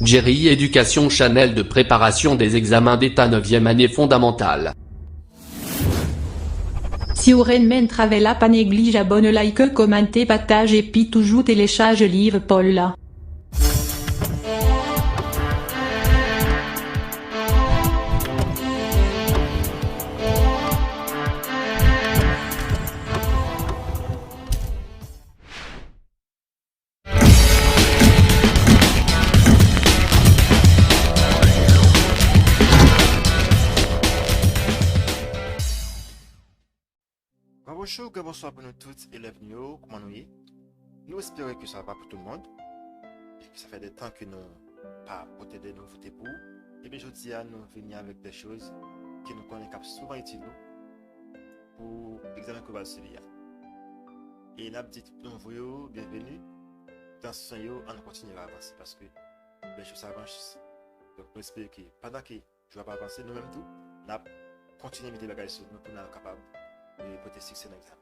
Jerry Éducation Channel de préparation des examens d'état 9e année fondamentale. Si vous men travella pas néglige abonne like commentez partage et puis toujours télécharge livre Paul là. Bonjour, bonsoir pour nous tous, élèves nous, comment nous y? Nous espérons que ça va pour tout le monde et que ça fait des temps que nous pas porté des nouveautés pour. Et bien, je dis à nous venir avec des choses que nous connaissons souvent utiles pour l'examen que va suivre. Et nous dit nous bienvenue dans ce sens, on continue à avancer parce que les choses avancent. Donc, nous espérons que pendant que je vais pas avancer, nous-mêmes tout, nous continuons à mettre les bagages sur nous pour nous capables de porter succès dans l'examen.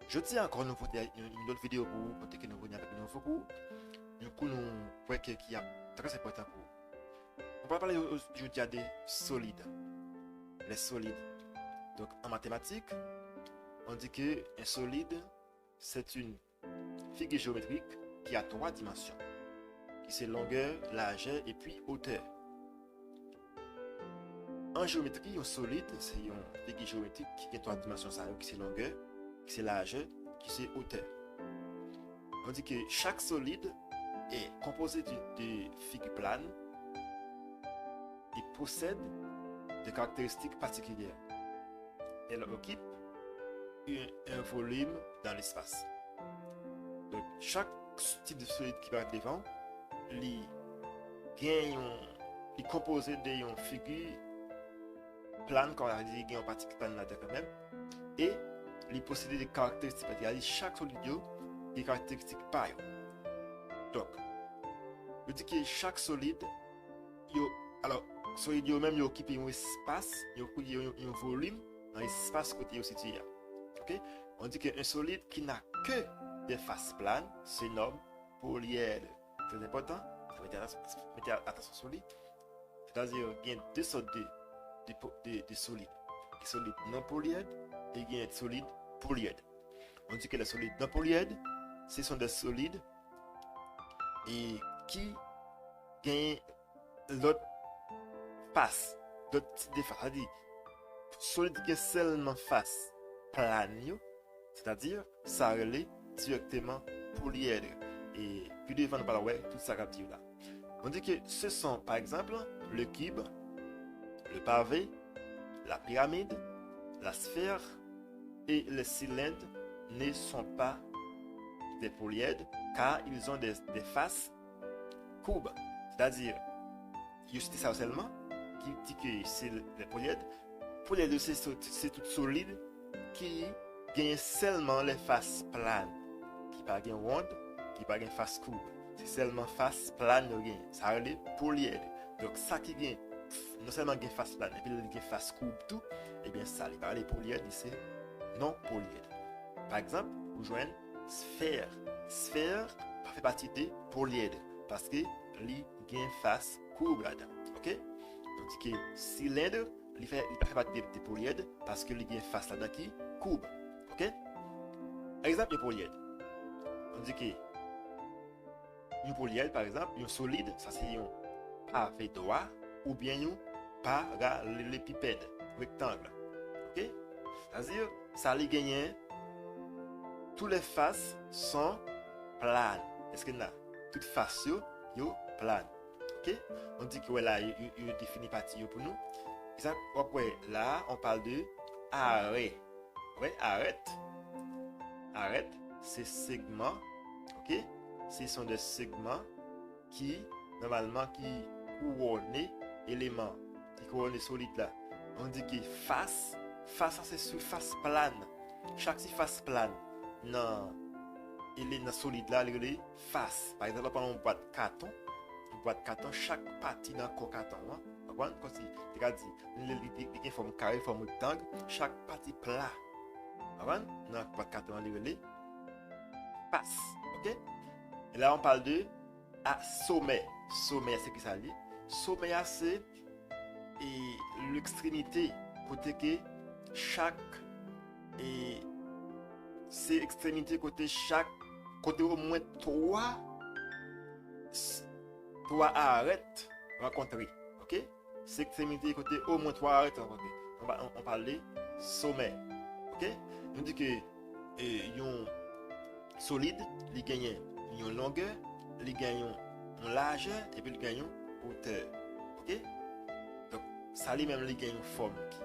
Je tiens encore une autre vidéo pour que nous venions avec un nouveau cours. Du coup, nous voyons qu'il y a très important pour vous. On va parler aujourd'hui des solides. Les solides. Donc, en mathématiques, on dit qu'un solide, c'est une figure géométrique qui a 3 dimensions. Qui c'est longueur, largeur et puis hauteur. En géométrie, un solide, c'est une figure géométrique qui a 3 dimensions, qui c'est longueur, qui c'est largeur, qui c'est hauteur. On dit que chaque solide est composé de figures planes et possède des caractéristiques particulières. Elle occupe un volume dans l'espace. Donc, chaque type de solide qui va devant, il est composé d'une figure plane, comme on a dit, il y a une partie plane là quand même, et il possède des caractéristiques particulières. Chaque solide a des caractéristiques pareilles. Donc, je dis que chaque solide, solide même il occupe un espace, il occupe un volume dans l'espace côté où situé. Ok? On dit qu'un solide qui n'a que des faces planes se nomme polyèdre. Très important, mettez attention sur lui. C'est-à-dire qu'il y a deux sortes de solides. Les solides non polyèdres et il y a des solides polyèdres. On dit que les solides non polyèdres, ce sont des solides et qui gagnent l'autre face, d'autres types de face. C'est-à-dire, solide qui est seulement face plane, c'est-à-dire ça relève directement polyèdre. Et puis devant nous parlons tout ça captive là. On dit que ce sont par exemple le cube, le pavé, la pyramide, la sphère et le cylindre ne sont pas des polyèdres car ils ont des faces courbes. C'est-à-dire, il y a ça seulement qui dit que c'est les polyèdres. Polyèdre, c'est tout solide qui gagne seulement les faces planes, qui pas gagne ronde, qui pas gagne face courbe. C'est seulement face plane qui gagne. Ça relève polyèdre. Donc ça qui gagne non seulement gagne face plane, et puis il gagne face courbe tout, et bien ça, les polyèdres, c'est non polyèdre. Par exemple, vous joignez sphère. Sphère fait partie des polyèdres parce que il gagne face courbe là-dedans. Ok? Donc que cylindre, il fait partie des polyèdres parce que il gagne face là-dedans qui courbe. Ok? Exemple de polyèdre. On dit que un polyèdre, par exemple, un solide, ça c'est un pavé droit ou bien un parallélépipède, rectangle. Ok? C'est-à-dire, ça lui gagne, toutes les faces sont planes. Est-ce que là, toutes les faces sont planes. Ok? On dit que là, il y a défini partie pour nous. Après, là, on parle de arrêt. Ouais, arrête, c'est segments. Ok? Ce sont des segments qui, normalement, qui couronnent éléments, qui couronnent solides là. On dit que face, c'est surface plane. Chaque surface plane, non, il est dans solide là, il est face. Par exemple, pendant une boîte de carton, chaque partie dans le carton, comme si tu as dit, il y a forme carré, forme rectangle, chaque partie plat. Dans la boîte de carton, il est face. Ok? Et là, on parle de sommet. sommet, c'est qui ça lié? Sommet, c'est et l'extrémité, côté que chaque, et c'est extrémité côté chaque, côté au moins trois arêtes rencontrées. Ok? C'est extrémité côté au moins trois arêtes rencontrées. On parle de sommet. Ok? On dit que yon solide, il gagne une longueur, il gagne une largeur et puis il gagne une hauteur. Ok? Donc, ça lui même il gagne une forme qui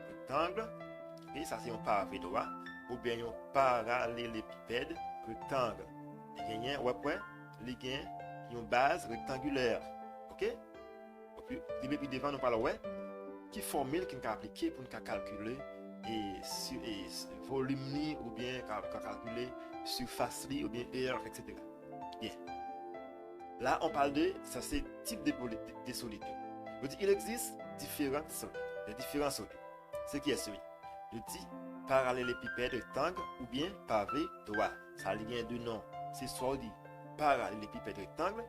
rectangle. Ok? Ça c'est un pavé droit. Ou bien un parallélépipède rectangle. Il gagne, ouais, il gagne une base rectangulaire. Ok? Et puis devant nous parlons, ouais, qui formule qu'on peut appliquer pour nous calculer et volume ou bien calculer surface ou bien air, etc. Bien. Là, on parle de, ça c'est type de solides. Il existe différents solides. Ce qui est celui. Je dis parallélépipède rectangle ou bien pavé droit. Ça a deux noms. C'est soit on dit parallélépipède rectangle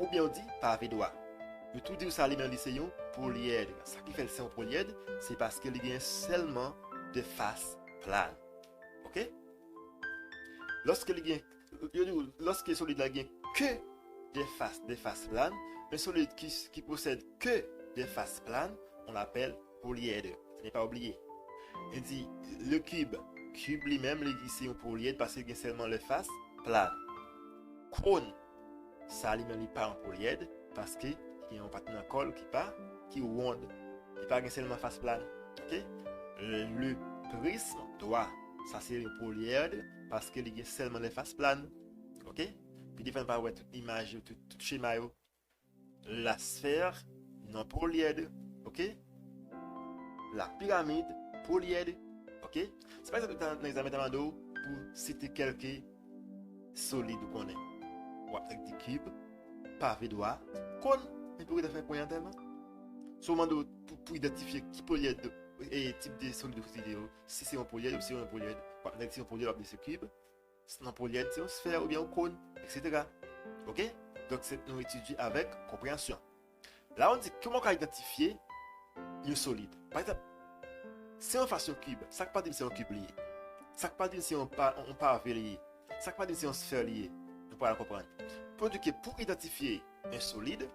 ou bien on dit pavé droit. Le tout dit ça même lycée polyèdre. Ce qui fait le son polyèdre, c'est parce qu'il y a seulement de faces planes. Ok? Lorsque solide n'a que des faces planes, un solide qui possède que des faces planes, on l'appelle polyèdre. Ce n'est pas oublié. Il dit le cube lui-même, c'est un polyèdre parce qu'il y a seulement les faces planes. Cône, ça lui-même n'est pas un polyèdre parce qu'il y a un partenaire col qui est rond. Il n'y a pas seulement face plane. Okay? Le prisme droit, ça c'est un polyèdre parce qu'il y a seulement les faces planes. Ok? Puis il faut pas voir toute image, tout schéma. La sphère, non polyèdre. Ok? La pyramide, polyèdre. Ok? C'est pas ça dans l'examen de pour citer quelques solides qu'on est. Ou avec des cubes, pavé droit, cône, mais pour faire quoi tellement? Seulement pour identifier qui polyèdre et type de solide si c'est un polyèdre ou si c'est un polyèdre. Si c'est un polyèdre, c'est un cube. Si c'est un polyèdre, c'est une sphère ou bien un cône, etc. Ok? Donc, c'est nous étudier avec compréhension. Là, on dit comment on va identifier un solide. Par exemple, si on fait un cube, ça ne veut pas dire que c'est un cube lié. Ça ne veut pas dire que c'est un pavé lié. Ça ne veut pas dire que c'est une sphère liée. Nous pourrons comprendre. Pour identifier un solide,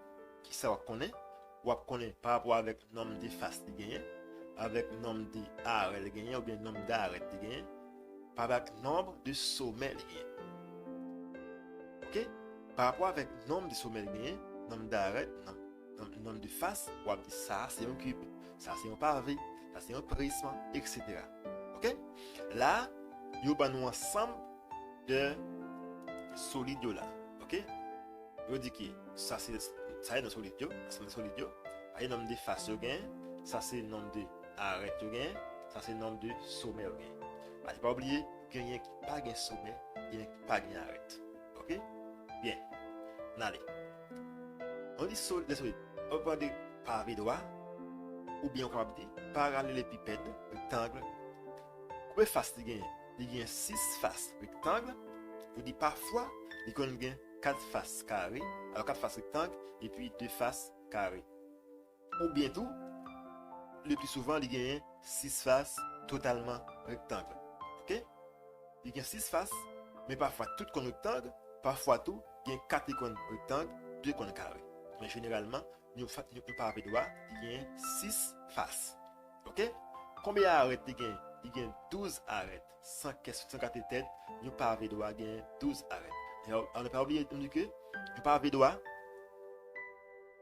qui ça va connaître, ou à connaître par rapport avec le nombre de faces de gain, avec le nombre d'arrêts de gain, ou bien le nombre d'arrêts de gain, par rapport avec le nombre de sommets de gain. Ok? Par rapport avec le nombre de sommets de gain, nombre d'arrêts, nombre de faces, ou à dire ça c'est un cube, ça c'est un pavé, ça c'est un prisme, etc. Ok? Là, il y a un ensemble de solides là. Ok? Je dis que ça c'est un solide, ça c'est un solide. Il y a un nombre de faces de gain, ça c'est le nombre d'arrêts de gain, ça c'est le nombre de sommets de gain. Il ne faut pas oublier qu'il n'y a pas de sommet, il n'y a pas d'arrêt. Ok? Bien. Allez. On dit les solides. On va dire pavé droit, ou bien on va dire parallélépipède, rectangle. Combien de faces il y a 6 faces rectangle. On dit parfois, il y a 4 faces carrées. Alors 4 faces rectangle et puis 2 faces carrées. Ou bien tout, le plus souvent, il y a 6 faces totalement rectangle. Ok? Il y a 6 faces, mais parfois tout comme rectangle, parfois tout, il y a 4 icônes rectangle, 2 icônes carrées. Mais généralement, nous pavé droit, il y a 6 faces. Ok? Combien d'arrêts il y a? Il y a 12 arrêts. Sans quatre têtes, nous pavé droit, il y a 12 arrêts. Et on n'a pas oublié de dire que le pavé droit,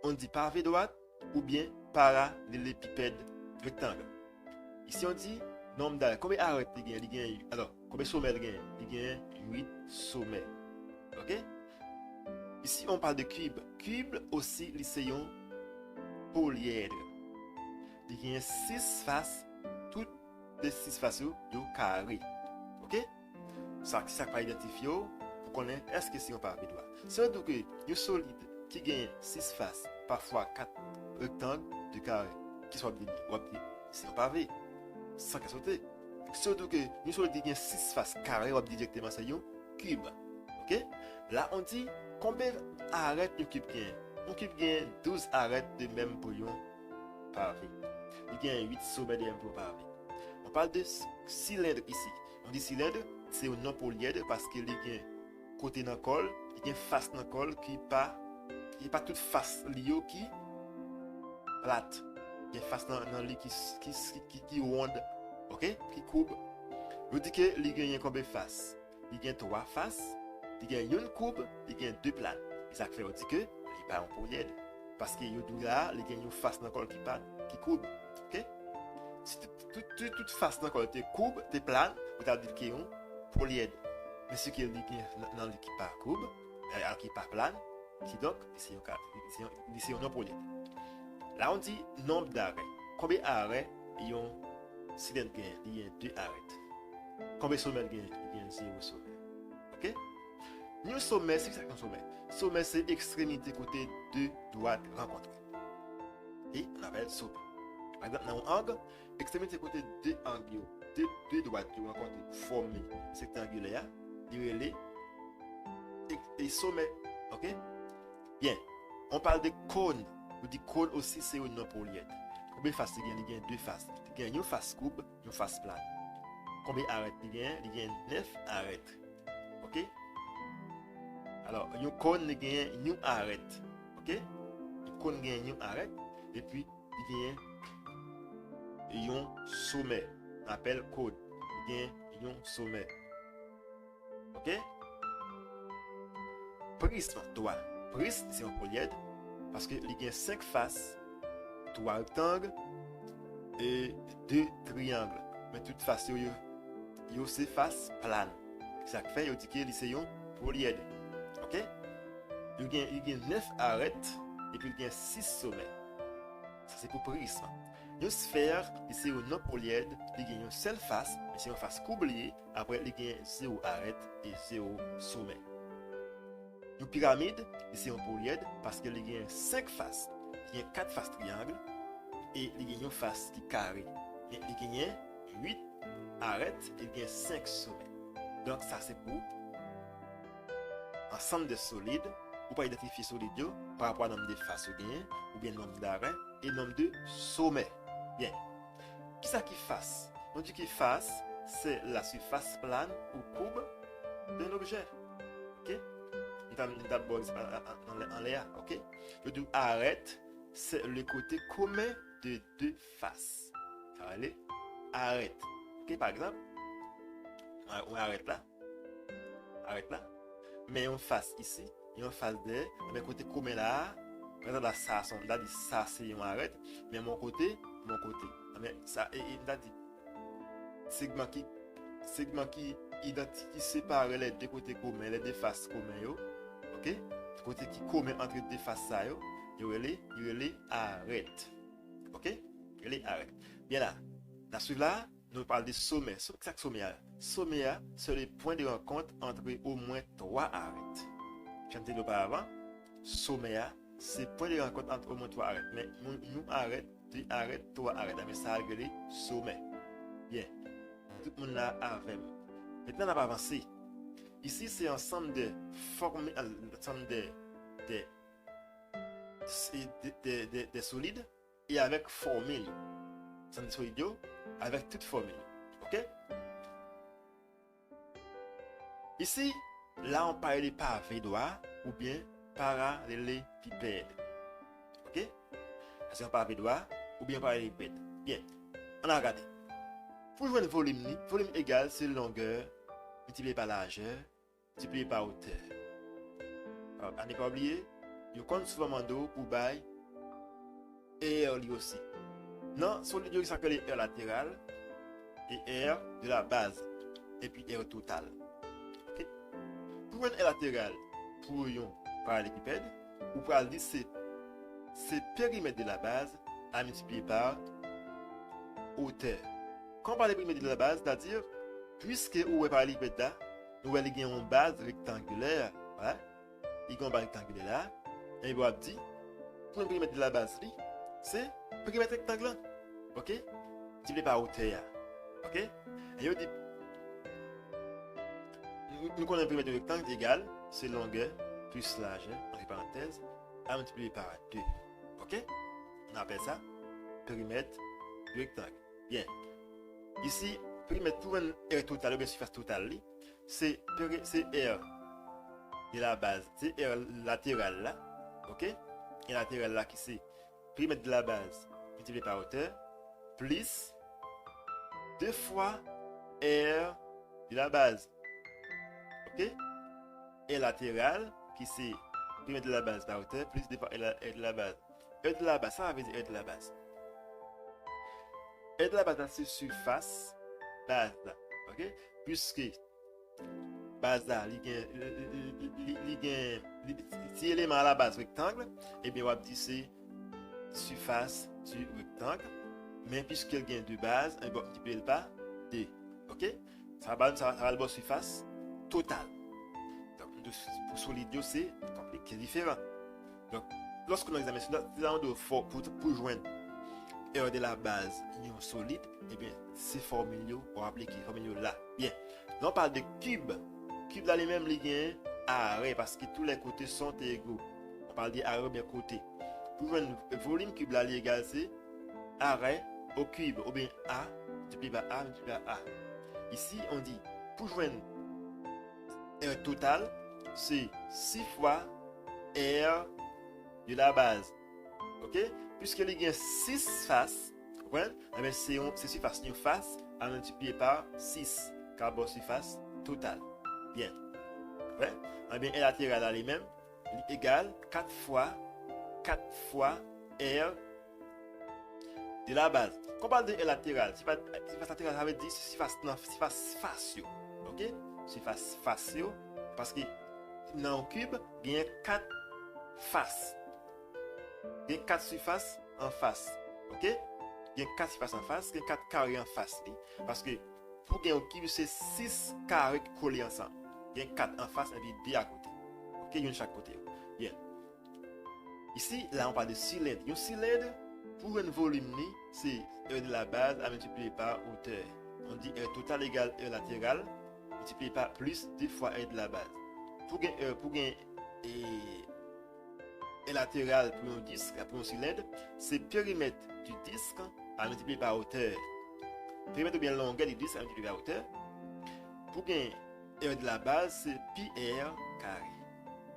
on dit pavé droit ou bien parallélépipède rectangle. Ici on dit nombre d'arrêts. Combien d'arrêts il y a? Alors, combien de sommets il y a? 8 sommets. Ok? Ici on parle de cube. Cube aussi, c'est un polyèdre. Il y a 6 faces. Toutes les 6 faces sont carrées. Ok? Ça va identifier pour connaître est-ce que c'est un pavé droit. C'est donc un solide qui gagne 6 faces, parfois 4 rectangles de carré, qui soit bien dit, c'est un pavé, sans qu'à sauter. Surtout que un solide qui gagne 6 faces carrées, on dit directement c'est un cube. Ok? Là on dit combien arrête le cube gagne? Un cube gagne 12 arêtes de même pour un pavé. Il gagne 8 sommets de même pour pavé. On parle de cylindre ici. On dit cylindre, c'est un nom polyèdre parce qu'il y a côté dans le col, il y a face dans le col qui pas toute face liée qui plate. Il y a face dans le qui ronde, ok, qui courbe. Je dis que il y a combien de faces? Il y a 3 faces, il y a une courbe, il y a 2 planes. Et ça fait on dit que il pas un polyèdre parce que il y a une face dans le col qui courbe, ok? Si toute face dans le col te courbe, te plane, vous avez dit qu'il y a un polyèdre. Mais ce qui est dans l'équipe pas courbe, qui pas plane, qui donc c'est un non polyèdre. Là on dit nombre d'arrêts. Combien d'arrêts il y a un cylindre gain? Il y a 2 arêtes. Combien de sommets gain? Il y a 0 sommet. Ok? Nous sommet, c'est ça qu'un sommet. Sommet c'est extrémité côté deux droites rencontrées. Et on appelle sommet. Par exemple dans un angle, extrémité côté deux angles, deux droites rencontrées formées rectangulaire, il y a et sommet. Ok? Bien. On parle de cône. On dit cône aussi c'est un non polyèdre. Combien de faces il y a 2 faces. Il y a une face courbe, une face plane. Combien d'arêtes il y a 9 arêtes. Ok? Alors, un cône il y a une arête. Ok? Un cône il y a une arête. Et puis, il y a un sommet. On appelle cône. Il y a un sommet. Ok? Prisme, toi. Prisme, c'est un polyèdre. Parce qu'il y a 5 faces, 3 rectangles et 2 triangles. Mais toute face, il y a ces faces planes. Ça fait qu'il y a un polyèdre. Ok? Il y a 9 arêtes et puis il y a 6 sommets. Ça c'est pour prisme. Une sphère, c'est un non polyèdre, il y a une seule face, mais c'est une face courbée. Après, il y a 0 arête et 0 sommet. Une pyramide, c'est un polyèdre parce qu'il y a 5 faces. Il y a 4 faces triangles et il y a une face qui est carrée. Il y a 8 arêtes et il y a 5 sommets. Donc ça c'est pour ensemble de solides. Ou pas identifier solide par rapport au nombre de faces ou bien nombre d'arrêts et nombre de sommets. Bien. Qui ça qui face? On dit que face, c'est la surface plane ou courbe d'un objet. Ok? D'abord en l'air, ok? Le deux arête, c'est le côté commun de 2 faces. Ça va aller arête. Ok, par exemple, on arrête là. Arrête là. Mais on face ici, et on face de, mais côté commun là, par exemple là, ça, dit ça c'est on arrête, mais mon côté. Mais ça, et on dit, segment qui identifie sépare les deux côtés communs, les deux faces communes. Ok? Côté qui commun entre deux faces, il y a les arêtes. Ok? Il y a les arêtes. Bien là, dans celui-là, nous parlons de sommet. C'est ça que sommet. Sommet, c'est le point de rencontre entre au moins 3 arêtes. J'en ai dit auparavant, sommet, c'est le point de rencontre entre au moins 3 arêtes. Mais nous arrête, 2 arêtes, 3 arêtes. Mais ça a le sommet. Bien. Tout le monde là avec. Maintenant, on va avancer. Ici, c'est un ensemble de formes, ensemble de solides et avec formule. C'est un solide avec toute formule. Ok? Ici, là, on parle de pavés droits ou bien parallélépipèdes. Ok? C'est un pavé droit ou bien parallélépipède. Bien. On a regardé. Pour jouer le volume égal, c'est longueur multiplié par largeur multiplié par hauteur. Alors, à ne pas oublier, il compte souvent mando pour bail et R lui aussi. Non, sur le ça s'appelle R latéral et R de la base et puis R total. Ok? Pour un R latéral pour un parallélépipède, ou pour dire c'est périmètre de la base à multiplier par hauteur. Quand on parle de périmètre de la base, c'est-à-dire puisque où est parallélépipède là, nous avons une base rectangulaire, voilà. Il y a une base rectangulaire là, et il va dire, pour le périmètre de la base, c'est périmètre rectangulaire, ok? Multiplié par hauteur, ok? Et il dit, nous connaissons un périmètre rectangle égal, c'est longueur plus largeur, entre parenthèses, à multiplier par 2. Ok? On appelle ça périmètre du rectangle. Bien. Ici, périmètre pour un R total, ou bien surface totale, c'est R de la base. C'est R latéral là. Ok? Et latéral là qui c'est périmètre de la base multiplié par hauteur plus 2 fois R de la base. Ok? Et latéral qui c'est périmètre de la base par hauteur plus 2 fois R de la base. R de la base, ça veut dire R de la base. R de la base, c'est surface base là. Ok? Puisque base là, si élément à la base rectangle, et bien on va dire c'est surface du rectangle. Mais puisqu'il gagne deux bases, on va multiplier par 2. Ok? Ça va la surface totale. Donc, pour solide, c'est compliqué, différent. Donc, lorsque nous examinons pour joindre R de la base union solide, et bien, ces formules pour appliquer formule là. Bien. Là, on parle de cube. Cube là, les mêmes liens arrêt parce que tous les côtés sont égaux. On parle d'arrêt bien côté. Pour joindre le volume cube là, l'égal c'est arrêt au cube, ou bien A multiplié par A multiplié par A. Ici, on dit, pour joindre R total, c'est 6 fois R de la base. Ok? Puisqu'il y a 6 faces, vous comprenez? C'est surface une face à multiplier par 6, car bon surface totale. Bien. Ouais? Eh bien, R latéral à lui-même, égale 4 fois R de la base. Quand on parle de R latéral, surface latérale, ça veut dire surface facio. Ok? Surface facio. Parce que dans le cube, il y a 4 faces. Il y a 4 surfaces en face. Ok? Il y a 4 surfaces en face, il y a 4 carrés en face. Parce que pour gagner un cube, c'est 6 carrés collés ensemble. Il y a 4 en face et 2 à côté. Ok? Il y a une de chaque côté. Bien. Ici, là, on parle de cylindre. Un cylindre, pour un volume, c'est R de la base à multiplier par hauteur. On dit R total égale R latéral multiplié par plus 2 fois R de la base. Pour gagner R latéral pour un disque, pour un cylindre, c'est périmètre du disque à multiplier par hauteur. Périmètre ou bien longueur du disque à multiplier par hauteur. Pour gagner R de la base, c'est pi R carré.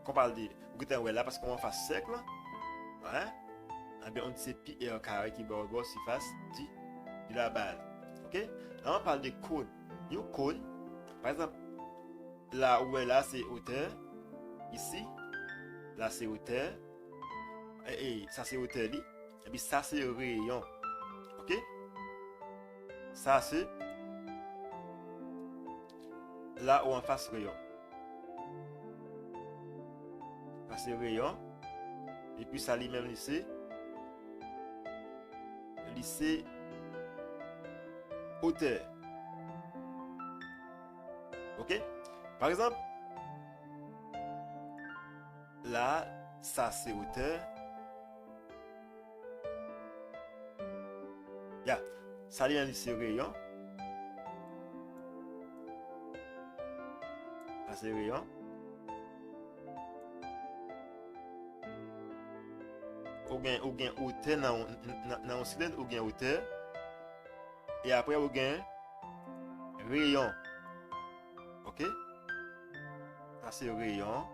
Qu'on parle de, vous voyez là parce qu'on va faire cercle. Ouais. Eh bien, on dit c'est pi R carré qui va au surface de la base. Ok? Là, on parle de cône. Un cône, par exemple, là où est là, c'est hauteur. Ici, là, c'est hauteur. Et ça, c'est hauteur. Et puis, ça, c'est rayon. Ok? Ça, c'est là où on face rayon. Ça, c'est rayon. Et puis, ça, lui-même, lycée hauteur. Ok? Par exemple, là, ça c'est hauteur. Yeah. Ça vient lycée rayon. Ça c'est rayon. Ou gain hauteur dans un cylindre, ou gain hauteur. Et après, ou gain rayon. Ok? Ça c'est rayon.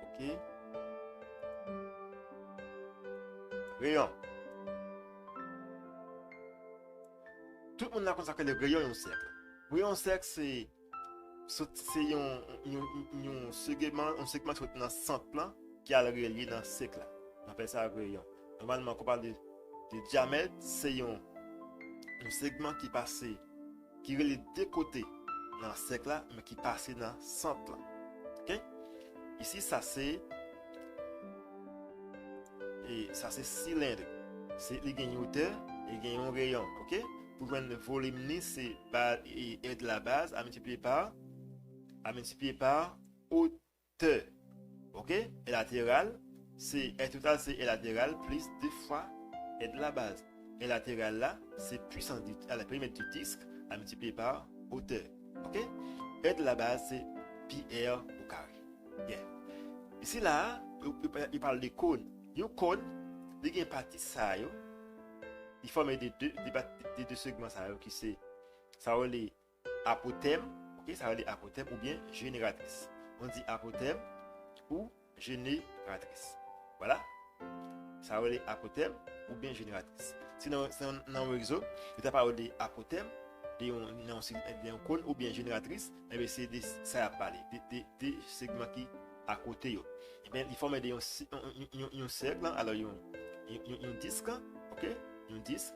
Ok? Rayon. Tout le monde a consacré le rayon et un cercle. Rayon cercle, c'est un segment dans le centre plan qui a le relié dans le cercle. On appelle ça rayon. Normalement, quand on parle de diamètre, c'est un segment qui passe, qui relie deux côtés dans le cercle là, mais qui passe dans le centre là. Ok? Ici, ça c'est cylindre. C'est il gagne hauteur et gagne un rayon. Ok? Pour joindre le volume, c'est R de la base à multiplier par hauteur. Ok? Et latéral, c'est R total, c'est R latéral plus 2 fois R de la base. Et latéral là, c'est puissance à la périmètre du disque à multiplier par hauteur. Ok? R de la base, c'est pi R au carré. Yeah. Ici là, il parle de cône. Un cône, il y a une partie ça, il forme des deux segments ça, qui c'est ça les apothème, ok, ça les apothème ou bien génératrice. On dit apothème ou génératrice. Voilà. Ça les apothème ou bien génératrice. Sinon, dans le réseau, tu as parlé d'apothème, d'un cône ou bien génératrice, et bien c'est ça a parlé, des segments qui à côté. Et bien, il forme un cercle, alors un disque, ok, un disque.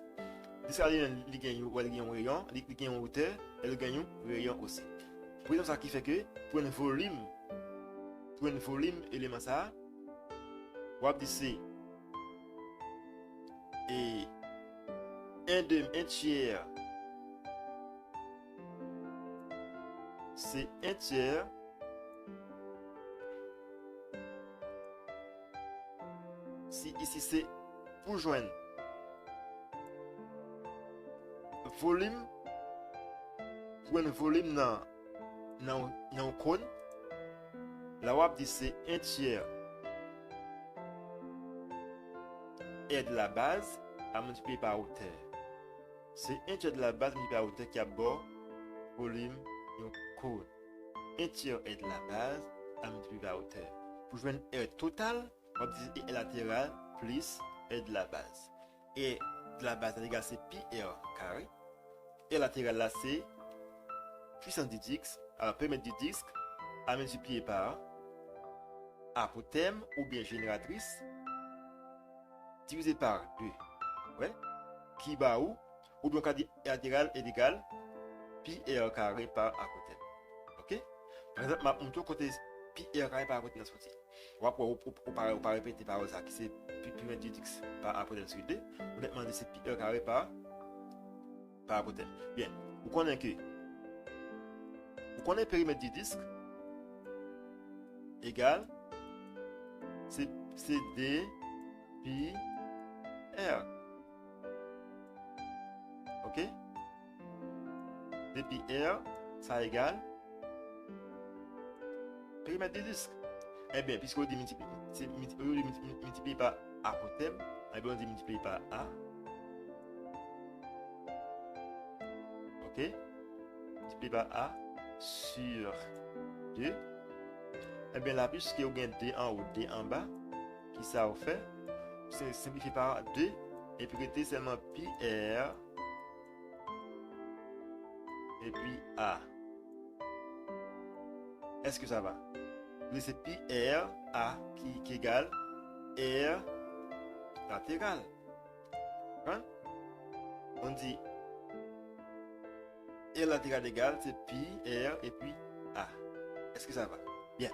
Disque, il gagne un rayon, il gagne une hauteur, et il gagne un rayon aussi. Pour exemple, ça qui fait que pour un volume élément ça, on va dire c'est et un tiers, c'est un tiers si ici c'est pour joindre volume pour un volume dans cône, la wap dit c'est un tiers et de la base à multiplier par hauteur. C'est un tiers de la base multiplié par hauteur qui a bord volume dans cône. Un tiers est de la base à multiplier par hauteur. Pour jouer un R total, on va dire R latéral plus R de la base. Et de la base égale c'est pi R carré. Et latéral là c'est puissance du disque, alors périmètre du disque à multiplier par apothème ou bien génératrice divisé par 2. Ouais. Qui bat ou bien on dit R latéral est égal pi R carré par apothème. OK? Par exemple, ma montre côté pi R carré par apothème sorti. On va répéter par ça qui c'est périmètre du disque par apothème sur 2. On va demander c'est pi R carré par apothème. Bien. Vous connaissez le périmètre du disque égal c'est D pi R. OK? D pi R, ça égale périmètre du disque. Eh bien, puisqu'on dit multiplier par apothème, eh bien on dit multiplier par A. OK? Multiplier par A sur 2. Eh bien là, puisque vous gagnez D en haut, D en bas, qui ça vous fait? C'est simplifié par 2 et puis rester seulement pi R et puis A. Est-ce que ça va? C'est pi R A qui égale R latéral. Hein? On dit R latéral égale c'est pi R et puis A. Est-ce que ça va? Bien.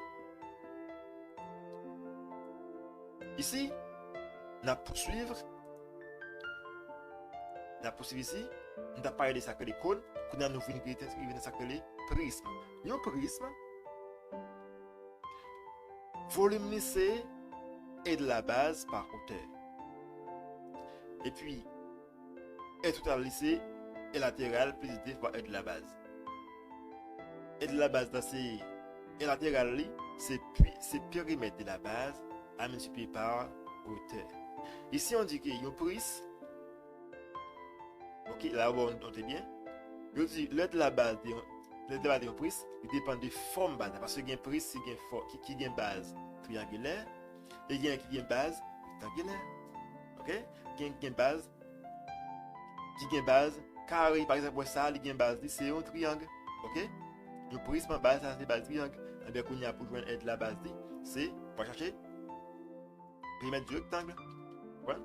Ici, on va poursuivre ici. On va parler de ça que les cônes. On a nouveau une ça que les prismes. Un prisme, volume lycée et de la base par hauteur. Et puis, et total lycée et latéral plus D fois et de la base. Et de la base, c'est et latéral, c'est périmètre de la base à multiplier par hauteur. Ici, on dit qu'il y a un prisme. Ok, là on est bien. Je dis le de la base de prisme, il dépend de forme base. Parce qu'il y a un prisme qui a une base triangulaire et il y a une base rectangulaire. Ok? Il y a une base qui a une base carré. Par exemple, ça, il y a une base, c'est un triangle. Ok? Le prisme en base, c'est une base triangle. Et bien, qu'on y a pour joindre de la base, c'est pour chercher périmètre du rectangle. Ouais.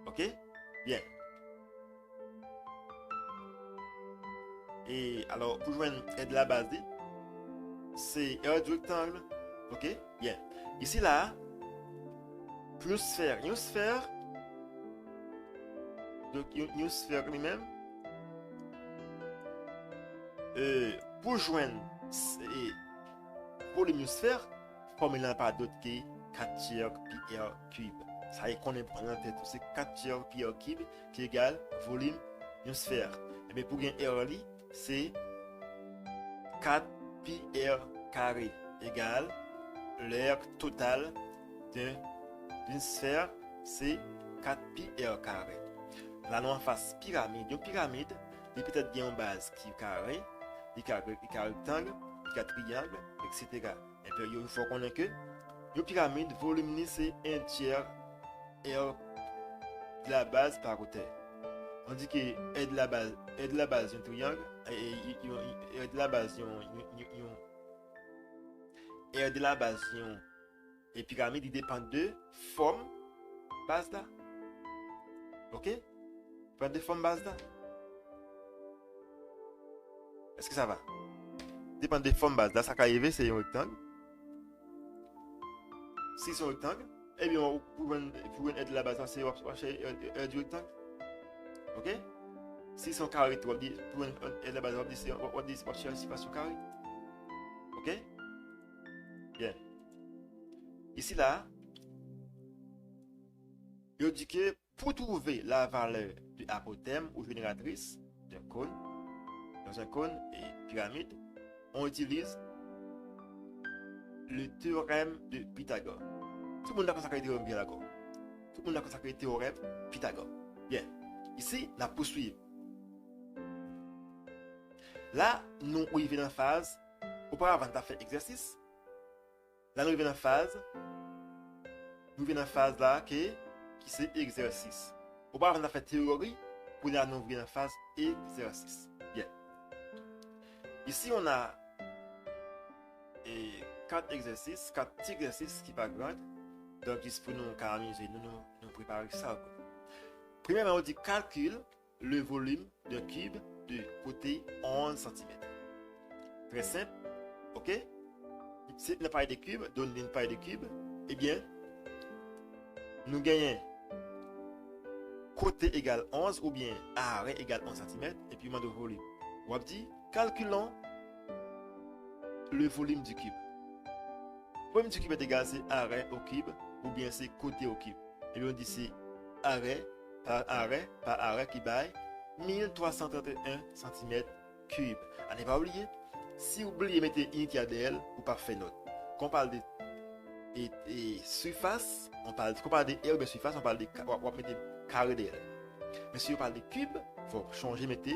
Ok? Bien. Et alors, pour joindre de la base, c'est R du rectangle. Ok? Bien. Ici, là, plus sphère. Une sphère. Donc, une sphère lui-même. Pour joindre pour l'hémisphère, comme il n'a pas d'autre que 4 tiers pi R cube. Ça y est qu'on est en tête, c'est 4 tiers pi R cube qui égale volume d'une sphère. Et bien pour gagner R, c'est 4 pi r carré égale l'aire totale d'une sphère, c'est 4 pi r carré. Là, nous en face pyramide. Une pyramide, il peut-être bien en base qui est carré, qui est rectangle, qui est triangle, etc. Et puis, il faut qu'on ait que une pyramide, volume c'est 1 tiers r de la base par hauteur. On dit que est de la base un triangle et de la base et pyramide, il dépend de forme base là. OK? Dépend de forme base là. Est-ce que ça va? Dépend de forme base là, ça va arriver, c'est un rectangle. Si c'est un rectangle, eh bien pour une aide de la base, c'est du rectangle. OK? Si c'est un carré, pour une aide de la base, on dit c'est participation carré. OK? Bien. Ici là, je dis que pour trouver la valeur de apotherme ou génératrice d'un cône, dans un cône et pyramide, on utilise le théorème de Pythagore. Tout le monde a consacré le théorème de Pythagore. Tout le monde a consacré le théorème de Pythagore. Bien. Ici, on poursuit. Là, nous arrivons dans la phase. Auparavant, on a fait exercice. Là, nous arrivons dans la phase. Nous venons dans la phase là qui c'est exercice. Auparavant, on a fait théorie. Pour là, nous arrivons dans la phase exercice. Bien. Ici, on a 4 exercices, 4 petits exercices qui ne sont pas grands. Donc, pour nous amuser, nous préparer ça. Premièrement, on dit calcule le volume d'un cube de côté 11 cm. Très simple. OK? Si on a parlé de cubes, donne une paille de cubes, eh bien, nous gagnons côté égale 11 ou bien arrêt égale 11 cm et puis de volume. On dit calculons le volume du cube. Le volume du cube est égal c'est arrêt au cube ou bien c'est côté au cube. Et bien on dit c'est arrêt par arrêt qui baille 1331 cm3. À ne pas oublier, si vous oubliez de mettre unité ADL, vous pas fait note. Quand on parle de surface, on parle de air de surface, on parle de carré DL. Mais si on parle de cube, il faut changer, mettre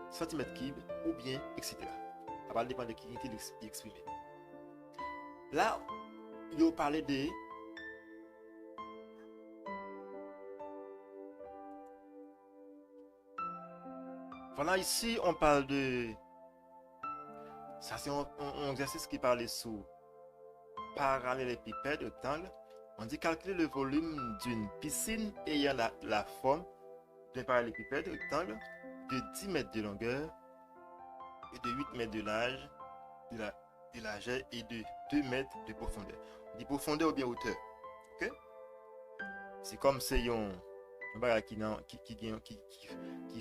centimètre cube ou bien etc. Ça va dépendre de qui unité d'exprimer. Là, il faut parler de voilà, ici on parle de ça, c'est un exercice qui parle sous parallélépipède rectangle. On dit calculer le volume d'une piscine ayant la forme d'un parallélépipède rectangle de 10 mètres de longueur et de 8 mètres de largeur et de 2 mètres de profondeur. On dit profondeur ou bien hauteur. Ok? C'est comme c'est un bagage qui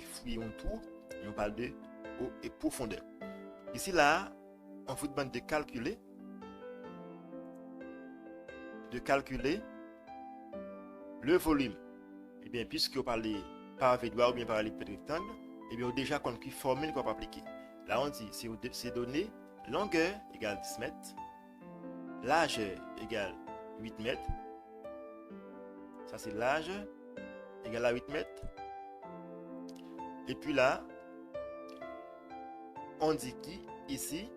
fouille un tour et on parle de haut et profondeur. Ici là, on vous demande de calculer le volume. Et bien, puisque vous parlez par védois ou bien par l'épée rectangle, et bien, on a déjà compris formule qu'on va appliquer. Là, on dit, c'est donné longueur égale 10 mètres, largeur égale 8 mètres. Ça, c'est largeur égale à 8 mètres. Et puis là, on dit ici,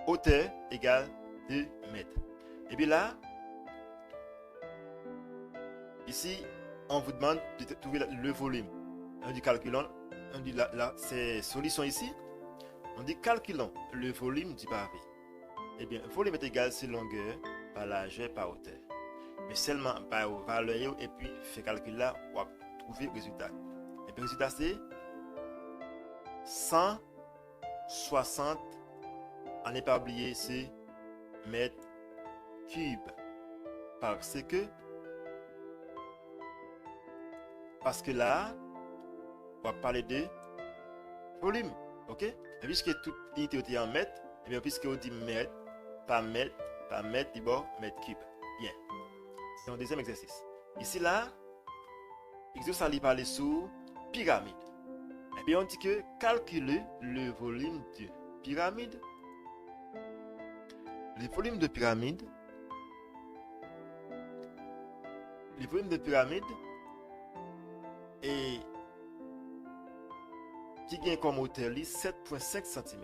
hauteur égale 2 mètres. Et puis là, ici, on vous demande de trouver le volume. On dit calculons, on dit là, c'est solution ici. On dit calculons le volume du pavé. Eh bien, volume est égal à longueur par largeur par hauteur. Mais seulement par valeur et puis fait calcul là, on va trouver le résultat. Et puis le résultat c'est 160, on n'est pas oublié, c'est mètres cubes. Parce que là, on va parler de volume. Ok? Et puisque toute unité est en mètres, et bien puisque on dit mètre, mètre, d'abord mètre cube. Bien. C'est un deuxième exercice. Ici là, l'exercice allait parler sur pyramide. Et bien on dit que calculer le volume de pyramide Les volumes de pyramide, les volumes de pyramide et qui gagne comme hauteur 7,5 cm.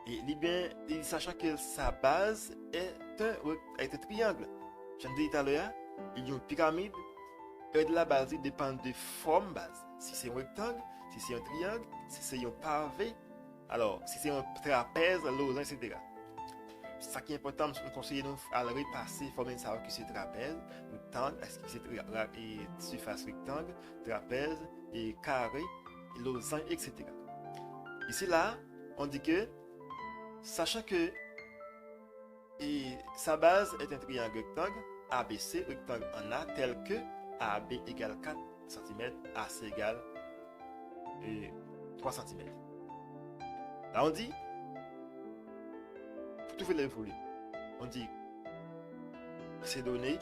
Et bien, sachant que sa base est un triangle. Je l'ai dit tout à l'heure, il y a une pyramide et de la base il dépend de forme base. Si c'est un rectangle, si c'est un triangle, si c'est un pavé, alors si c'est un trapèze, losange, etc. Ça qui est important, nous conseillons à repasser former savoir que c'est trapèze, rectangle, est-ce que c'est surface rectangle, trapèze et carré, et losange, etc. Ici là, on dit que sachant que sa base est un triangle rectangle, ABC rectangle en A tel que AB égale 4 cm, AC égale 3 cm. Là on dit, pour trouver les volumes, on dit ces données,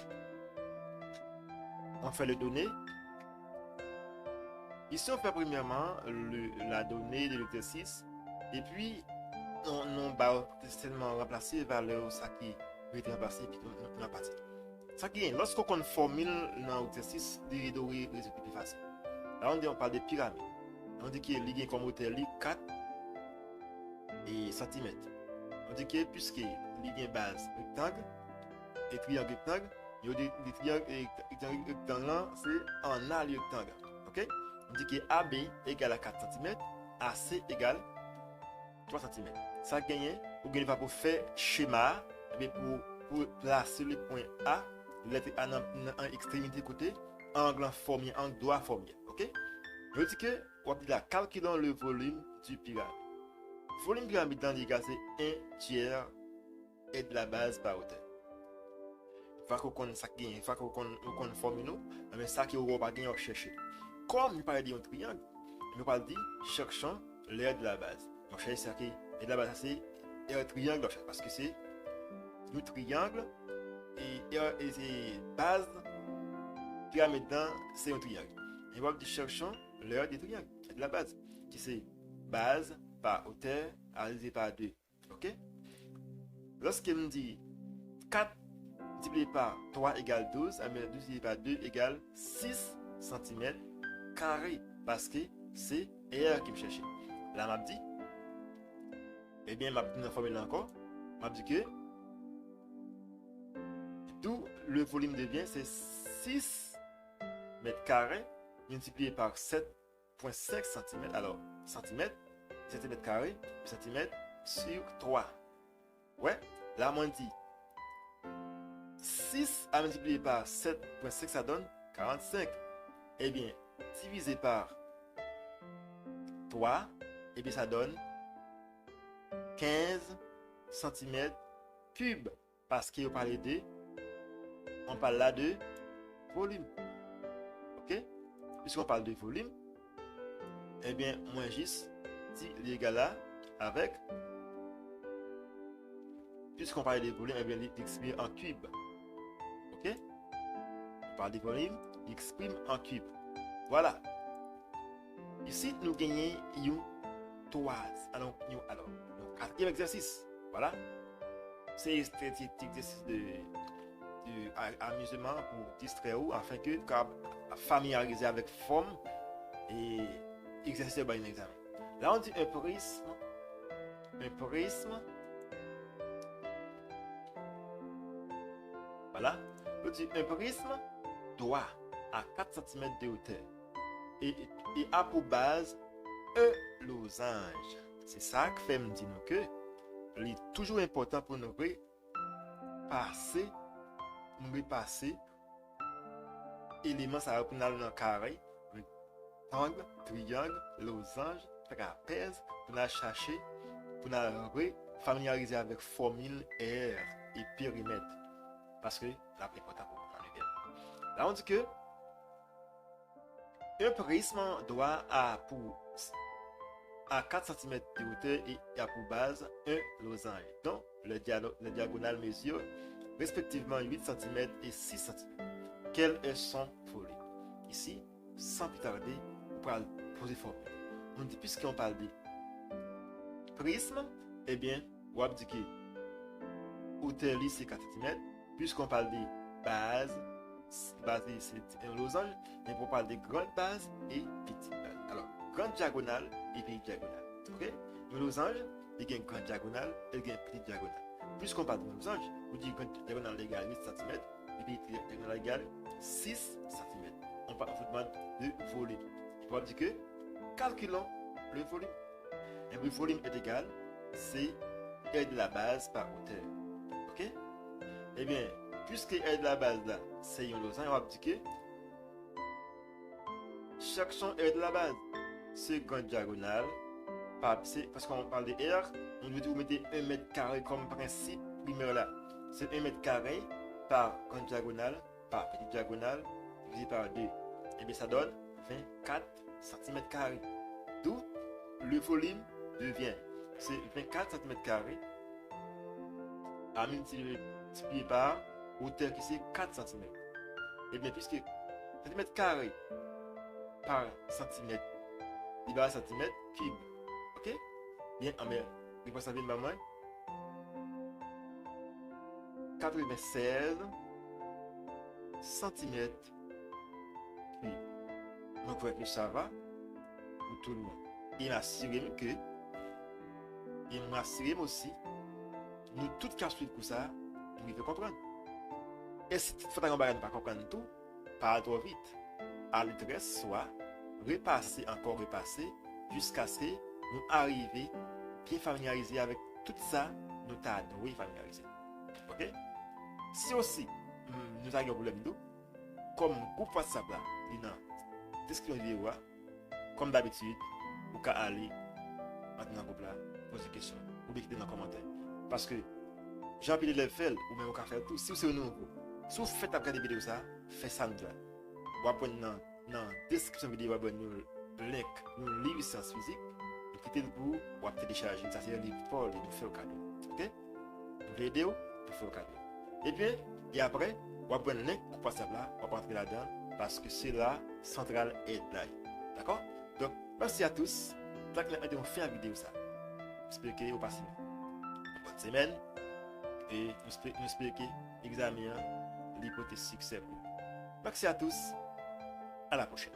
on fait les données. Ici on fait premièrement la donnée de l'exercice et puis on va seulement remplacer la valeur ça qui est remplacé puis on a parti. Ça qui est, lorsqu'on a une formule dans l'exercice, il y a des résultats plus faciles. Là on parle de pyramide. On dit qu'il y a comme hauteur 4 cm. On dit que puisque il y a une base rectangle et triangle rectangle, il y a des triangles rectangles, c'est en A le rectangle. Ok? On dit que AB égale à 4 cm, AC égale 3 cm. Ça gagne, vous gagnez pas pour faire schéma, mais pour placer le point A, lettre A en extrémité côté, angle formé, angle droit formé. Ok? Je dis que, on dit là, calculons le volume du pyramide. Le volume pyramide dans les cas, c'est 1 tiers et de la base par hauteur. Il faut qu'on ait ça gagne, il faut qu'on formule nous, mais ça qui est pas gagné, on cherche. Comme nous parlons d'un triangle, nous parlons de cherchons l'aire de la base. On cherche ça qui est de la base, c'est un triangle parce que c'est un triangle et c'est base pyramide dans c'est un triangle. Et on va dire cherchons l'aire du triangle de la base qui c'est base par hauteur divisé par 2. OK? Lorsqu'il me dit 4 multiplié par 3 égale 12, 12 divisé par 2 égale 6 cm carré parce que c'est R qui me cherchait. Là, m'a dit, eh bien, m'a dit une formule encore, m'a dit que tout le volume devient c'est 6 mètres carrés multiplié par 7,5 cm. Alors, centimètre, centimètre carré, centimètre sur 3. Ouais, là, m'a dit 6 à multiplier par 7,5, ça donne 45. Eh bien, divisé par 3, et bien ça donne 15 cm3. Parce qu'on parle on parle là de volume. Ok? Puisqu'on parle de volume, et bien, moins 10, il est égal à avec. Puisqu'on parle de volume, et bien, il exprime en cube. Ok? On parle de volume, il exprime en cube. Voilà. Ici, nous gagnons une toise. Alors, le quatrième exercice. Voilà. C'est un exercice de amusement pour distraire ou afin que familiariser avec forme et exercice de un examen. Là, on dit un prisme. Un prisme. Voilà. On dit un prisme doit à 4 cm de hauteur et a pour base un losange. C'est ça que fait me dire que il est toujours important pour nous repasser éléments ça va pour dans le carré, rectangle, triangle, losange, trapèze pour nous chercher, pour nous familiariser avec formule R et périmètre parce que c'est important pour nous. Là on dit que un prisme doit à 4 cm de hauteur et a pour base un losange. Donc, le diagonale mesure respectivement 8 cm et 6 cm. Quel est son volume? Ici, sans plus tarder, on va poser formule. On dit, puisqu'on parle de prisme, eh bien, on va dire que hauteur li c'est 4 cm. Puisqu'on parle des bases, c'est un losange, mais pour parler des grandes bases et petites bases. Alors, grande diagonale et petite diagonale. Ok? Un losange, il y a une grande diagonale et il y a une petite diagonale. Puisqu'on parle de losange, vous dites grande diagonale égale 8 cm et petite diagonale égale 6 cm. On demande de volume. On va dire que calculons le volume. Et le volume est égal, c'est R de la base par hauteur. Ok? Eh bien, puisque R de la base là, c'est un losange, on va dire que chaque son R de la base, c'est grande diagonale. Parce qu'on parle de R, on veut vous mettez 1 mètre carré comme principe primaire là. C'est 1 mètre carré par grande diagonale par petite diagonale divisé par 2. Et bien ça donne 24 cm carrés. D'où le volume devient, c'est 24 cm carrés à multiplier par hauteur qui c'est 4 cm. Et bien puisque cm carré par centimètre divisé par centimètre cube. Ok? Bien, il va s'avérer maman 96 cm cube. Donc, vous voyez que ça va pour tout le monde. Et m'assurer aussi, nous toutes cas suite pour ça, nous devons comprendre. Et si tu fais un bagage pas comprendre tout, pas trop vite. À l'adresse soit repasser, encore repasser, jusqu'à ce que nous arrivions bien familiarisés avec tout ça, nous t'avons familiarisé. Ok? Si aussi nous avons un problème d'eau, comme groupe WhatsApp là, dans la description de la vidéo, comme d'habitude, vous pouvez aller maintenant dans le groupe là, poser des questions, ou bien dans les commentaires. Parce que Jean-Pierre le fait, ou même vous pouvez faire tout. Si vous êtes nouveau, si vous faites après des vidéos, ça, faites ça nous. Vous pouvez dans la description de la vidéo, vous avez un link, un livre sciences physique. Vous cliquez pour vous télécharger. Ça, c'est un livre pour vous faire le cadeau. Ok? Vous voulez aider, vous faire le cadeau. Et puis, et après, vous avez un link pour passer là, vous pouvez entrer là-dedans, parce que c'est la centrale aide là. D'accord? Donc, merci à tous. Tant que vous avez fait la vidéo, ça. J'espère que vous passez une bonne semaine. Et nous espérons que l'examen l'hypothèse succès. Merci à tous. À la prochaine.